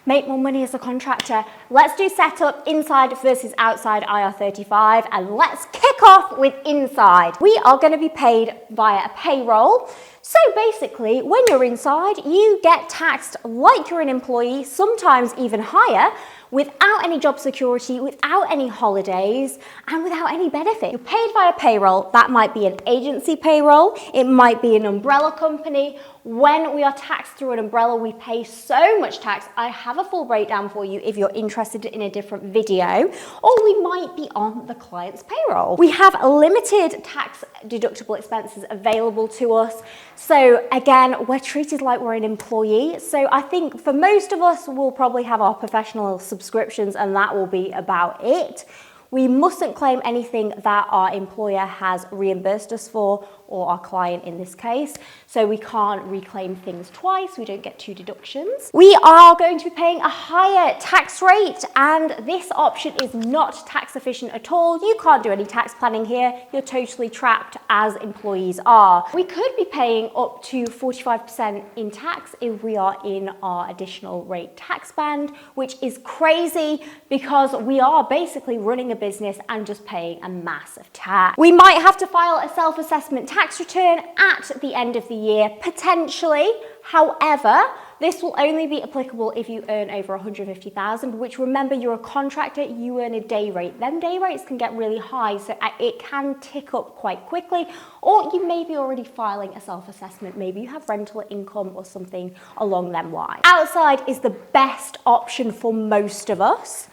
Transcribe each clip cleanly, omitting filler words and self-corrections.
make more money as a contractor. Let's do setup inside versus outside IR35, and let's kick off with inside. We are going to be paid via a payroll. So basically, when you're inside, you get taxed like you're an employee, sometimes even higher, without any job security, without any holidays, and without any benefit. You're paid via payroll. That might be an agency payroll. It might be an umbrella company. When we are taxed through an umbrella, we pay so much tax. I have a full breakdown for you if you're interested in a different video, or we might be on the client's payroll. We have limited tax deductible expenses available to us. So again, we're treated like we're an employee. So I think for most of us, we'll probably have our professional subscriptions and that will be about it. We mustn't claim anything that our employer has reimbursed us for, or our client in this case. So we can't reclaim things twice. We don't get two deductions. We are going to be paying a higher tax rate, and this option is not tax efficient at all. You can't do any tax planning here. You're totally trapped as employees are. We could be paying up to 45% in tax if we are in our additional rate tax band, which is crazy because we are basically running a business and just paying a massive tax. We might have to file a self-assessment tax return at the end of the year, potentially. However, this will only be applicable if you earn over 150,000, which, remember, you're a contractor, you earn a day rate. Then day rates can get really high, so it can tick up quite quickly, or you may be already filing a self-assessment. Maybe you have rental income or something along them lines. Outside is the best option for most of us.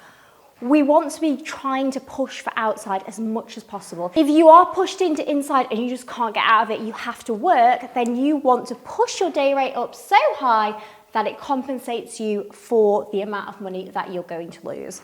We want to be trying to push for outside as much as possible. If you are pushed into inside and you just can't get out of it, you have to work, then you want to push your day rate up so high that it compensates you for the amount of money that you're going to lose.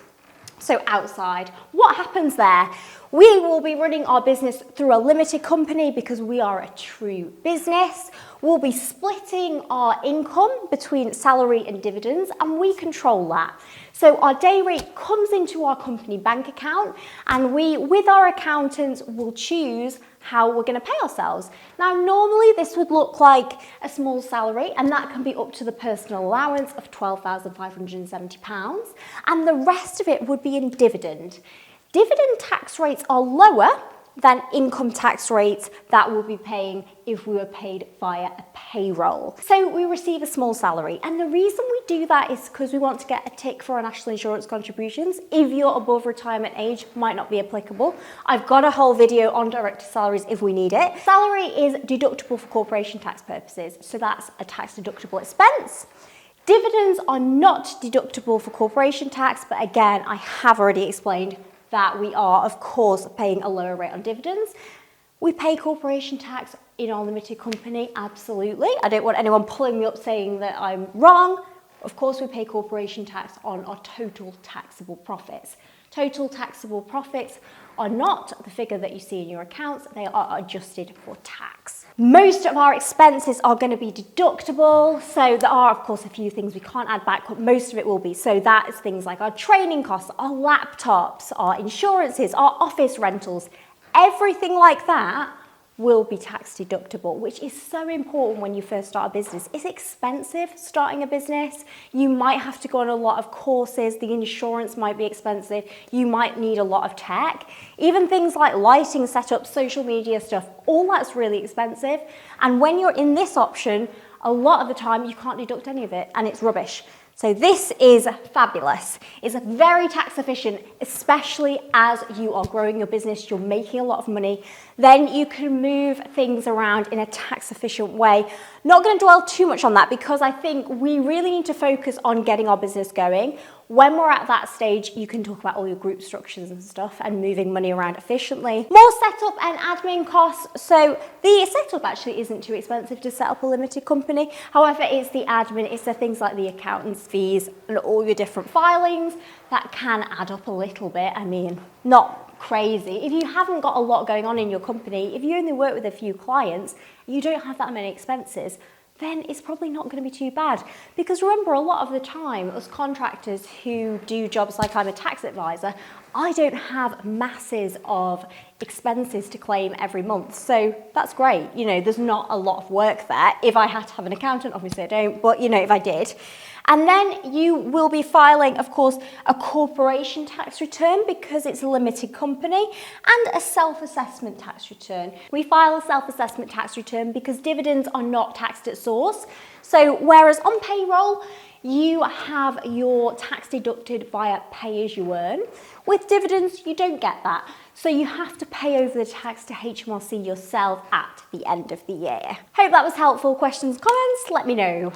So outside, what happens there? We will be running our business through a limited company because we are a true business. We'll be splitting our income between salary and dividends, and we control that. So our day rate comes into our company bank account, and we, with our accountants, will choose how we're going to pay ourselves. Now, normally this would look like a small salary, and that can be up to the personal allowance of £12,570, and the rest of it would be in dividend. Dividend tax rates are lower than income tax rates that we'll be paying if we were paid via a payroll. So we receive a small salary, and the reason we do that is because we want to get a tick for our national insurance contributions. If you're above retirement age, might not be applicable. I've got a whole video on director salaries if we need it. Salary is deductible for corporation tax purposes, so that's a tax deductible expense. Dividends are not deductible for corporation tax, but again, I have already explained that we are, of course, paying a lower rate on dividends. We pay corporation tax in our limited company, absolutely. I don't want anyone pulling me up saying that I'm wrong. Of course, we pay corporation tax on our total taxable profits. Total taxable profits are not the figure that you see in your accounts, they are adjusted for tax. Most of our expenses are going to be deductible, so there are, of course, a few things we can't add back, but most of it will be. So that is things like our training costs, our laptops, our insurances, our office rentals, everything like that will be tax deductible, which is so important when you first start a business. It's expensive starting a business. You might have to go on a lot of courses. The insurance might be expensive. You might need a lot of tech. Even things like lighting setup, social media stuff, all that's really expensive. And when you're in this option, a lot of the time you can't deduct any of it, and it's rubbish. So this is fabulous. It's very tax efficient, especially as you are growing your business, you're making a lot of money. Then you can move things around in a tax efficient way. Not going to dwell too much on that because I think we really need to focus on getting our business going. When we're at that stage, you can talk about all your group structures and stuff and moving money around efficiently. More setup and admin costs. So the setup actually isn't too expensive to set up a limited company. However, it's the admin, it's the things like the accountant's fees and all your different filings that can add up a little bit. I mean, not crazy. If you haven't got a lot going on in your company, if you only work with a few clients, you don't have that many expenses, then it's probably not going to be too bad. Because remember, a lot of the time, us contractors who do jobs like I'm a tax advisor, I don't have masses of expenses to claim every month. So that's great. You know, there's not a lot of work there. If I had to have an accountant, obviously I don't, but you know, if I did. And then you will be filing, of course, a corporation tax return because it's a limited company, and a self-assessment tax return. We file a self-assessment tax return because dividends are not taxed at source. So whereas on payroll, you have your tax deducted via pay as you earn, with dividends, you don't get that. So you have to pay over the tax to HMRC yourself at the end of the year. Hope that was helpful. Questions, comments, let me know.